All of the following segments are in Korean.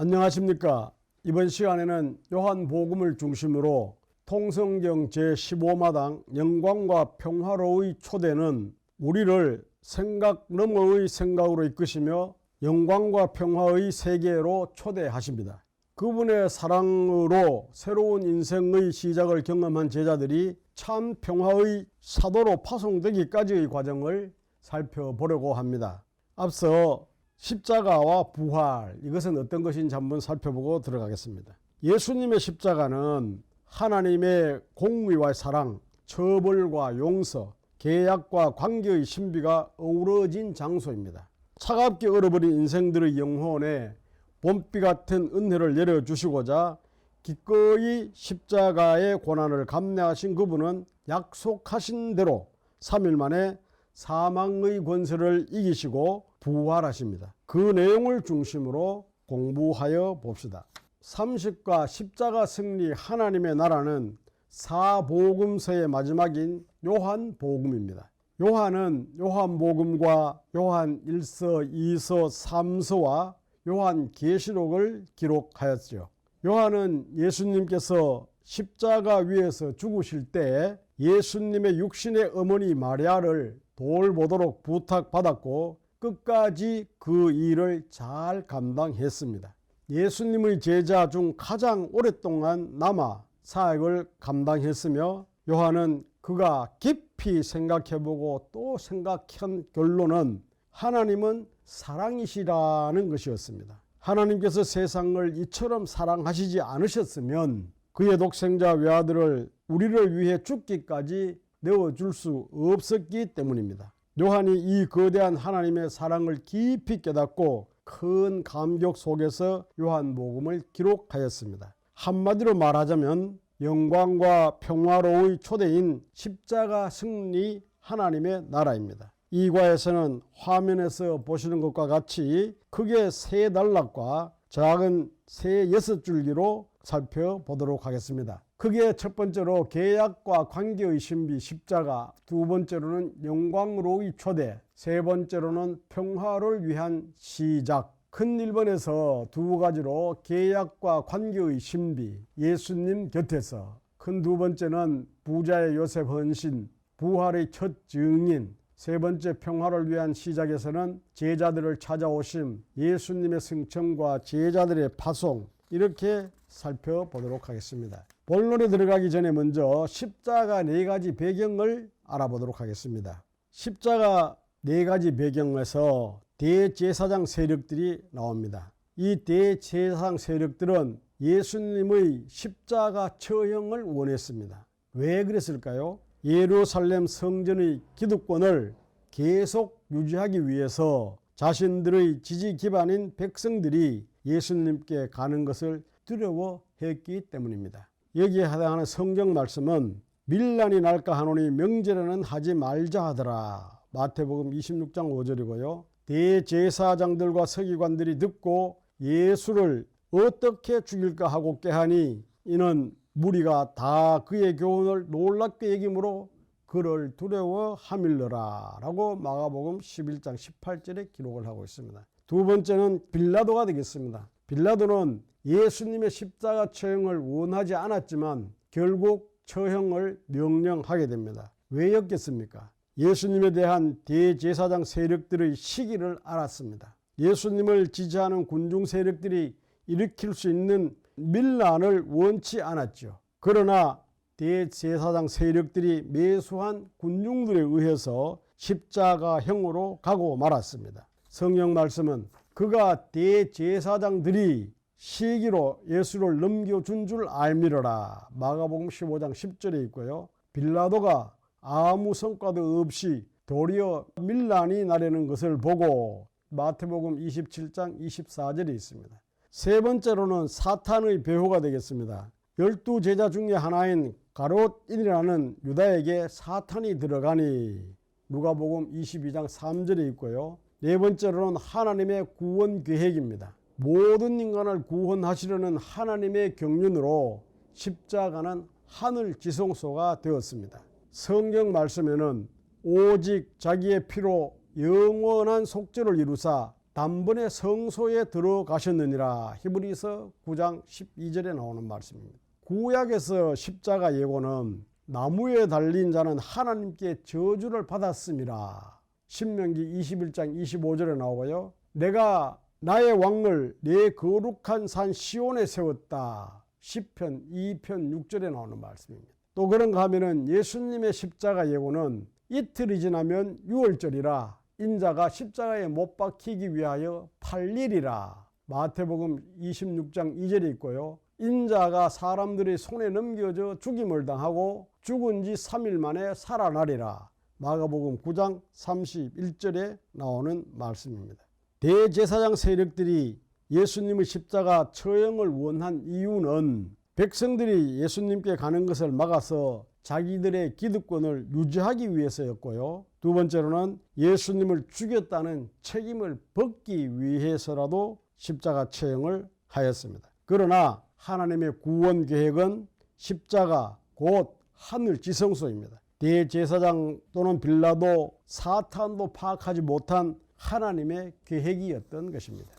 안녕하십니까. 이번 시간에는 요한복음을 중심으로 통성경 제15마당 영광과 평화로의 초대는 우리를 생각 너머의 생각으로 이끄시며 영광과 평화의 세계로 초대하십니다. 그분의 사랑으로 새로운 인생의 시작을 경험한 제자들이 참 평화의 사도로 파송되기까지의 과정을 살펴보려고 합니다. 앞서 십자가와 부활, 이것은 어떤 것인지 한번 살펴보고 들어가겠습니다. 예수님의 십자가는 하나님의 공의와 사랑, 처벌과 용서, 계약과 관계의 신비가 어우러진 장소입니다. 차갑게 얼어버린 인생들의 영혼에 봄비 같은 은혜를 내려주시고자 기꺼이 십자가의 고난을 감내하신 그분은 약속하신 대로 3일 만에 사망의 권세를 이기시고 부활하십니다. 그 내용을 중심으로 공부하여 봅시다. 30과 십자가 승리 하나님의 나라는 사복음서의 마지막인 요한복음입니다. 요한은 요한복음과 요한 1서, 2서, 3서와 요한계시록을 기록하였죠. 요한은 예수님께서 십자가 위에서 죽으실 때 예수님의 육신의 어머니 마리아를 돌보도록 부탁받았고 끝까지 그 일을 잘 감당했습니다. 예수님의 제자 중 가장 오랫동안 남아 사역을 감당했으며 요한은 그가 깊이 생각해보고 또 생각한 결론은 하나님은 사랑이시라는 것이었습니다. 하나님께서 세상을 이처럼 사랑하시지 않으셨으면 그의 독생자 외아들을 우리를 위해 죽기까지 내어줄 수 없었기 때문입니다. 요한이 이 거대한 하나님의 사랑을 깊이 깨닫고 큰 감격 속에서 요한복음을 기록하였습니다. 한마디로 말하자면 영광과 평화로의 초대인 십자가 승리 하나님의 나라입니다. 이 과에서는 화면에서 보시는 것과 같이 크게 세 단락과 작은 세 6줄기로 살펴보도록 하겠습니다. 크게 첫 번째로 계약과 관계의 신비 십자가, 두 번째로는 영광으로의 초대, 세 번째로는 평화를 위한 시작. 큰 1번에서 두 가지로 계약과 관계의 신비, 예수님 곁에서, 큰 두 번째는 부자의 요셉 헌신, 부활의 첫 증인, 세 번째 평화를 위한 시작에서는 제자들을 찾아오심, 예수님의 승천과 제자들의 파송, 이렇게 살펴보도록 하겠습니다. 본론에 들어가기 전에 먼저 십자가 4가지 배경을 알아보도록 하겠습니다. 십자가 4가지 배경에서 대제사장 세력들이 나옵니다. 이 대제사장 세력들은 예수님의 십자가 처형을 원했습니다. 왜 그랬을까요? 예루살렘 성전의 기득권을 계속 유지하기 위해서 자신들의 지지 기반인 백성들이 예수님께 가는 것을 두려워했기 때문입니다. 여기에 해당하는 성경 말씀은 밀란이 날까 하노니 명제라는 하지 말자 하더라. 마태복음 26장 5절이고요. 대제사장들과 서기관들이 듣고 예수를 어떻게 죽일까 하고 깨하니 이는 무리가 다 그의 교훈을 놀랍게 여김으로 그를 두려워하밀러라 라고 마가복음 11장 18절에 기록을 하고 있습니다. 두 번째는 빌라도가 되겠습니다. 빌라도는 예수님의 십자가 처형을 원하지 않았지만 결국 처형을 명령하게 됩니다. 왜였겠습니까? 예수님에 대한 대제사장 세력들의 시기를 알았습니다. 예수님을 지지하는 군중 세력들이 일으킬 수 있는 밀란을 원치 않았죠. 그러나 대제사장 세력들이 매수한 군중들에 의해서 십자가형으로 가고 말았습니다. 성경 말씀은 그가 대제사장들이 시기로 예수를 넘겨준 줄 알미러라. 마가복음 15장 10절에 있고요. 빌라도가 아무 성과도 없이 도리어 밀란이 나려는 것을 보고 마태복음 27장 24절에 있습니다. 세 번째로는 사탄의 배후가 되겠습니다. 12 제자 중에 하나인 가롯인이라는 유다에게 사탄이 들어가니 누가복음 22장 3절에 있고요. 네 번째로는 하나님의 구원 계획입니다. 모든 인간을 구원하시려는 하나님의 경륜으로 십자가는 하늘 지성소가 되었습니다. 성경 말씀에는 오직 자기의 피로 영원한 속죄를 이루사 단번에 성소에 들어가셨느니라. 히브리서 9장 12절에 나오는 말씀입니다. 구약에서 십자가 예고는 나무에 달린 자는 하나님께 저주를 받았음이라. 신명기 21장 25절에 나오고요. 내가 나의 왕을 내 거룩한 산 시온에 세웠다. 시편 2편 6절에 나오는 말씀입니다. 또 그런가 하면은 예수님의 십자가 예고는 이틀이 지나면 유월절이라 인자가 십자가에 못 박히기 위하여 팔리리라. 마태복음 26장 2절에 있고요. 인자가 사람들의 손에 넘겨져 죽임을 당하고 죽은 지 3일 만에 살아나리라. 마가복음 9장 31절에 나오는 말씀입니다. 대제사장 세력들이 예수님의 십자가 처형을 원한 이유는 백성들이 예수님께 가는 것을 막아서 자기들의 기득권을 유지하기 위해서였고요. 두 번째로는 예수님을 죽였다는 책임을 벗기 위해서라도 십자가 처형을 하였습니다. 그러나 하나님의 구원 계획은 십자가 곧 하늘 지성소입니다. 대제사장 또는 빌라도, 사탄도 파악하지 못한 하나님의 계획이었던 것입니다.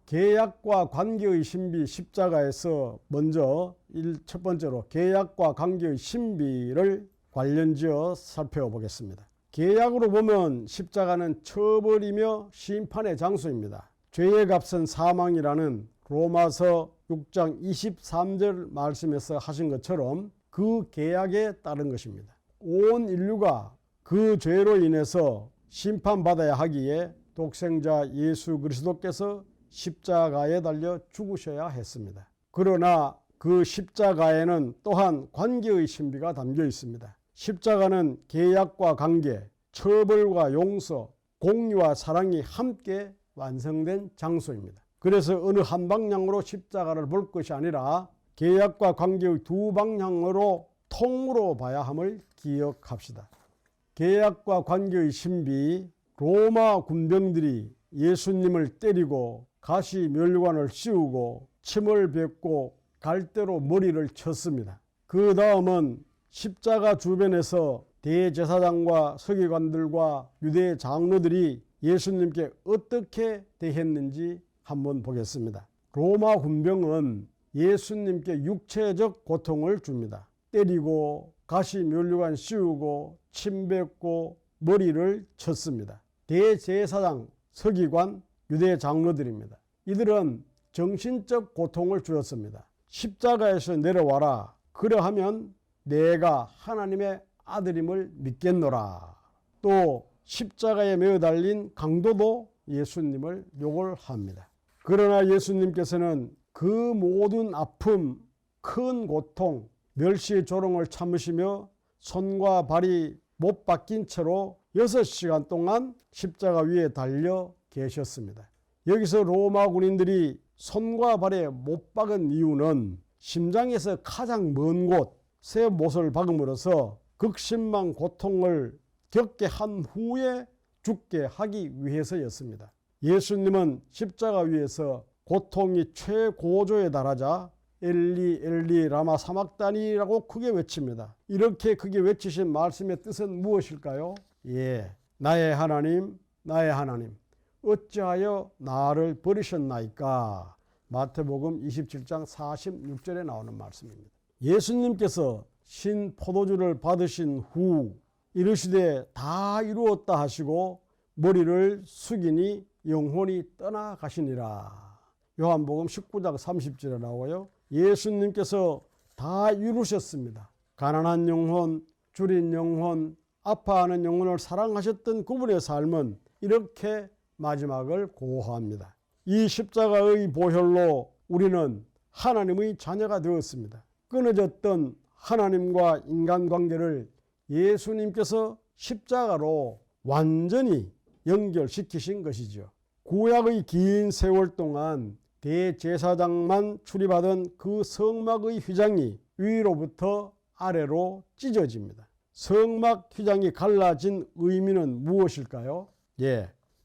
계약과 관계의 신비 십자가에서 먼저 첫 번째로 계약과 관계의 신비를 관련지어 살펴보겠습니다. 계약으로 보면 십자가는 처벌이며 심판의 장소입니다. 죄의 값은 사망이라는 로마서 6장 23절 말씀에서 하신 것처럼 그 계약에 따른 것입니다. 온 인류가 그 죄로 인해서 심판받아야 하기에 독생자 예수 그리스도께서 십자가에 달려 죽으셔야 했습니다. 그러나 그 십자가에는 또한 관계의 신비가 담겨 있습니다. 십자가는 계약과 관계, 처벌과 용서, 공의와 사랑이 함께 완성된 장소입니다. 그래서 어느 한 방향으로 십자가를 볼 것이 아니라 계약과 관계의 두 방향으로 통으로 봐야 함을 기억합시다. 계약과 관계의 신비, 로마 군병들이 예수님을 때리고 가시 멸관을 씌우고 침을 뱉고 갈대로 머리를 쳤습니다. 그 다음은 십자가 주변에서 대제사장과 서기관들과 유대 장로들이 예수님께 어떻게 대했는지 한번 보겠습니다. 로마 군병은 예수님께 육체적 고통을 줍니다. 때리고 가시 면류관 씌우고 침 뱉고 머리를 쳤습니다. 대제사장, 서기관, 유대 장로들입니다. 이들은 정신적 고통을 주었습니다. 십자가에서 내려와라. 그러하면 내가 하나님의 아들임을 믿겠노라. 또 십자가에 매어 달린 강도도 예수님을 욕을 합니다. 그러나 예수님께서는 그 모든 아픔, 큰 고통, 멸시 조롱을 참으시며 손과 발이 못 박힌 채로 6시간 동안 십자가 위에 달려 계셨습니다. 여기서 로마 군인들이 손과 발에 못 박은 이유는 심장에서 가장 먼 곳, 새 못을 박음으로써 극심한 고통을 겪게 한 후에 죽게 하기 위해서였습니다. 예수님은 십자가 위에서 고통이 최고조에 달하자 엘리 엘리 라마 사막다니라고 크게 외칩니다. 이렇게 크게 외치신 말씀의 뜻은 무엇일까요? 나의 하나님, 나의 하나님, 어찌하여 나를 버리셨나이까? 마태복음 27장 46절에 나오는 말씀입니다. 예수님께서 신 포도주를 받으신 후 이르시되 다 이루었다 하시고 머리를 숙이니 영혼이 떠나가시니라. 요한복음 19장 30절에 나와요. 예수님께서 다 이루셨습니다. 가난한 영혼, 줄인 영혼, 아파하는 영혼을 사랑하셨던 그분의 삶은 이렇게 마지막을 고하합니다. 이 십자가의 보혈로 우리는 하나님의 자녀가 되었습니다. 끊어졌던 하나님과 인간관계를 예수님께서 십자가로 완전히 연결시키신 것이죠. 구약의 긴 세월 동안 대제사장만 출입하던 그 성막의 휘장이 위로부터 아래로 찢어집니다. 성막 휘장이 갈라진 의미는 무엇일까요?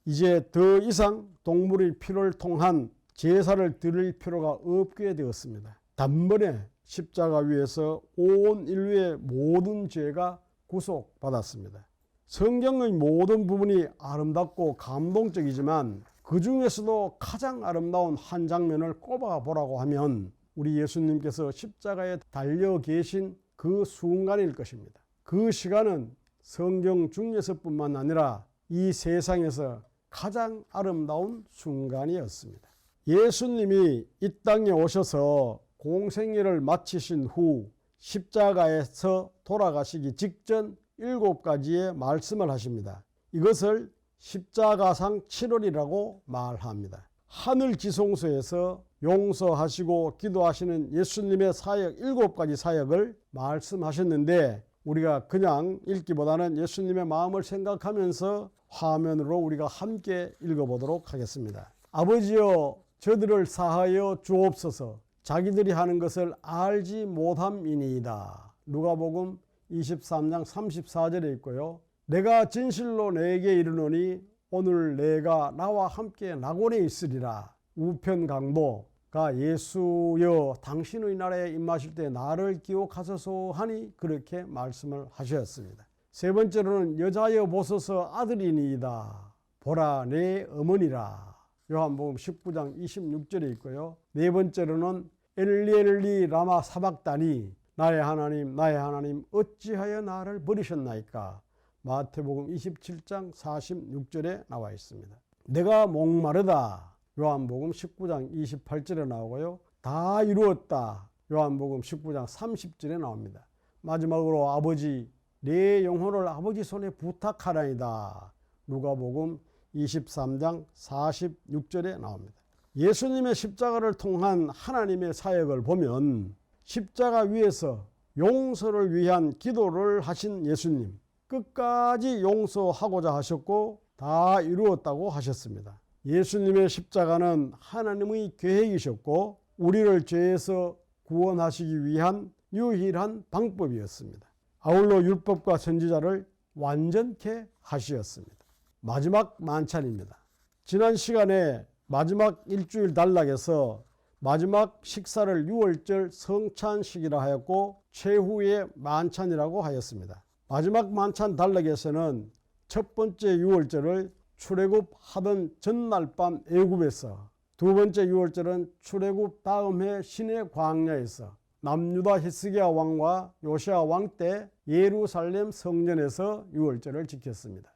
이제 더 이상 동물의 피를 통한 제사를 드릴 필요가 없게 되었습니다. 단번에 십자가 위에서 온 인류의 모든 죄가 구속받았습니다. 성경의 모든 부분이 아름답고 감동적이지만 그 그 중에서도 가장 아름다운 한 장면을 꼽아 보라고 하면 우리 예수님께서 십자가에 달려 계신 그 순간일 것입니다. 그 시간은 성경 중에서뿐만 아니라 이 세상에서 가장 아름다운 순간이었습니다. 예수님이 이 땅에 오셔서 공생애를 마치신 후 십자가에서 돌아가시기 직전 7가지의 말씀을 하십니다. 이것을 십자가상 7월이라고 말합니다. 하늘 지성소에서 용서하시고 기도하시는 예수님의 사역 7가지 사역을 말씀하셨는데 우리가 그냥 읽기보다는 예수님의 마음을 생각하면서 화면으로 우리가 함께 읽어보도록 하겠습니다. 아버지여 저들을 사하여 주옵소서. 자기들이 하는 것을 알지 못함이니이다. 누가복음 23장 34절에 있고요. 내가 진실로 내게 이르노니 오늘 내가 나와 함께 낙원에 있으리라. 우편강도가 예수여 당신의 나라에 임하실 때 나를 기억하소서 하니 그렇게 말씀을 하셨습니다. 세 번째로는 여자여 보소서 아들이니이다. 보라 내 어머니라. 요한복음 19장 26절에 있고요. 네 번째로는 엘리 엘리 라마 사박다니 나의 하나님 어찌하여 나를 버리셨나이까. 마태복음 27장 46절에 나와 있습니다. 내가 목마르다. 요한복음 19장 28절에 나오고요. 다 이루었다. 요한복음 19장 30절에 나옵니다. 마지막으로 아버지 내 영혼을 아버지 손에 부탁하라이다. 누가복음 23장 46절에 나옵니다. 예수님의 십자가를 통한 하나님의 사역을 보면 십자가 위에서 용서를 위한 기도를 하신 예수님, 끝까지 용서하고자 하셨고 다 이루었다고 하셨습니다. 예수님의 십자가는 하나님의 계획이셨고 우리를 죄에서 구원하시기 위한 유일한 방법이었습니다. 아울러 율법과 선지자를 완전케 하시었습니다. 마지막 만찬입니다. 지난 시간에 마지막 일주일 단락에서 마지막 식사를 유월절 성찬식이라 하였고 최후의 만찬이라고 하였습니다. 마지막 만찬 단락에서는 첫 번째 유월절을 출애굽하던 전날 밤 애굽에서, 두 번째 유월절은 출애굽 다음 해 시내 광야에서, 남유다 히스기야 왕과 요시야 왕 때 예루살렘 성전에서 유월절을 지켰습니다.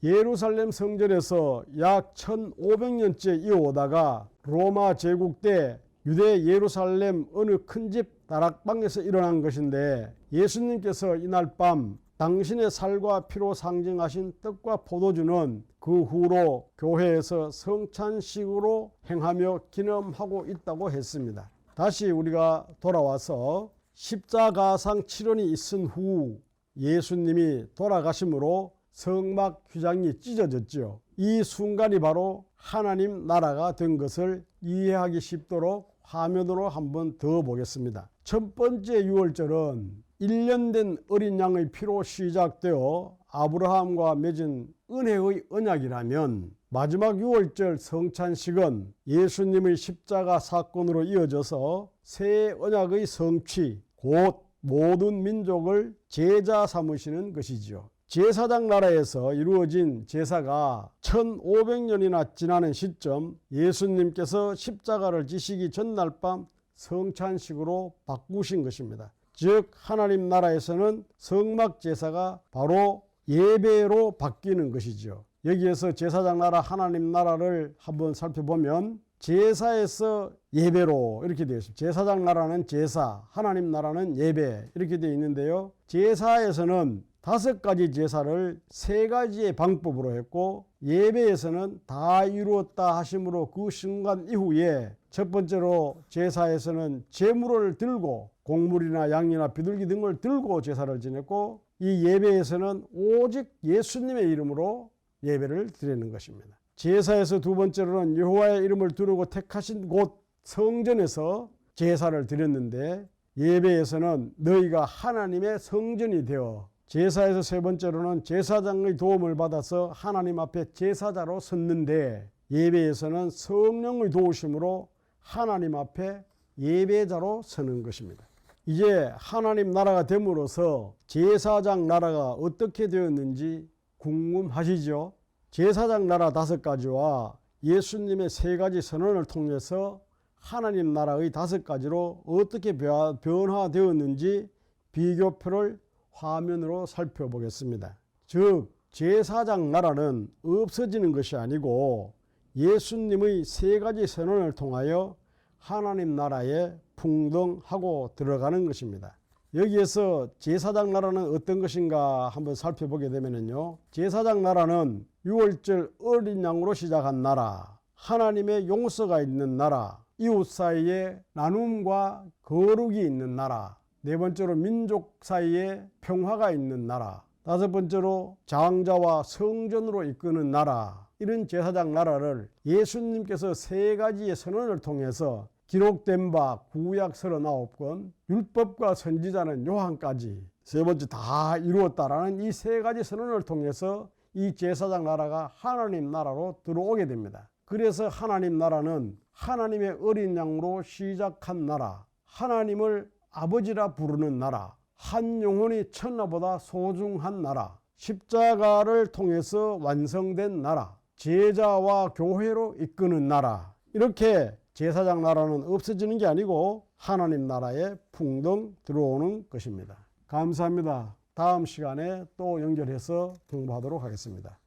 예루살렘 성전에서 약 1500년째 이어오다가 로마 제국 때 유대 예루살렘 어느 큰 집 다락방에서 일어난 것인데 예수님께서 이날 밤 당신의 살과 피로 상징하신 떡과 포도주는 그 후로 교회에서 성찬식으로 행하며 기념하고 있다고 했습니다. 다시 우리가 돌아와서 십자가상 7원이 있은 후 예수님이 돌아가심으로 성막 휘장이 찢어졌죠. 이 순간이 바로 하나님 나라가 된 것을 이해하기 쉽도록 화면으로 한번 더 보겠습니다. 첫 번째 유월절은 1년 된 어린 양의 피로 시작되어 아브라함과 맺은 은혜의 언약이라면 마지막 유월절 성찬식은 예수님의 십자가 사건으로 이어져서 새 언약의 성취, 곧 모든 민족을 제자 삼으시는 것이지요. 제사장 나라에서 이루어진 제사가 1500년이나 지나는 시점 예수님께서 십자가를 지시기 전날 밤 성찬식으로 바꾸신 것입니다. 즉 하나님 나라에서는 성막 제사가 바로 예배로 바뀌는 것이죠. 여기에서 제사장 나라 하나님 나라를 한번 살펴보면 제사에서 예배로 이렇게 되어 있습니다. 제사장 나라는 제사, 하나님 나라는 예배 이렇게 되어 있는데요. 제사에서는 5가지 제사를 3가지의 방법으로 했고 예배에서는 다 이루었다 하심으로 그 순간 이후에 첫 번째로 제사에서는 제물을 들고 곡물이나 양이나 비둘기 등을 들고 제사를 지냈고 이 예배에서는 오직 예수님의 이름으로 예배를 드리는 것입니다. 제사에서 두 번째로는 여호와의 이름을 두르고 택하신 곳 성전에서 제사를 드렸는데 예배에서는 너희가 하나님의 성전이 되어, 제사에서 세 번째로는 제사장의 도움을 받아서 하나님 앞에 제사자로 섰는데 예배에서는 성령의 도우심으로 하나님 앞에 예배자로 서는 것입니다. 이제 하나님 나라가 됨으로써 제사장 나라가 어떻게 되었는지 궁금하시죠? 제사장 나라 5가지와 예수님의 세 가지 선언을 통해서 하나님 나라의 5가지로 어떻게 변화되었는지 비교표를 화면으로 살펴보겠습니다. 즉 제4장 나라는 없어지는 것이 아니고 예수님의 세 가지 선언을 통하여 하나님 나라에 풍덩하고 들어가는 것입니다. 여기에서 제4장 나라는 어떤 것인가 한번 살펴보게 되면요, 제4장 나라는 6월절 어린 양으로 시작한 나라, 하나님의 용서가 있는 나라, 이웃 사이에 나눔과 거룩이 있는 나라, 네 번째로 민족 사이에 평화가 있는 나라, 다섯 번째로 장자와 성전으로 이끄는 나라, 이런 제4장 나라를 예수님께서 세 가지의 선언을 통해서 기록된 바 구약 39권, 율법과 선지자는 요한까지 세 번째 다 이루었다라는 이 세 가지 선언을 통해서 이 제4장 나라가 하나님 나라로 들어오게 됩니다. 그래서 하나님 나라는 하나님의 어린 양으로 시작한 나라, 하나님을 아버지라 부르는 나라, 한 영혼이 천하보다 소중한 나라, 십자가를 통해서 완성된 나라, 제자와 교회로 이끄는 나라, 이렇게 제4장 나라는 없어지는 게 아니고 하나님 나라에 풍덩 들어오는 것입니다. 감사합니다. 다음 시간에 또 연결해서 공부하도록 하겠습니다.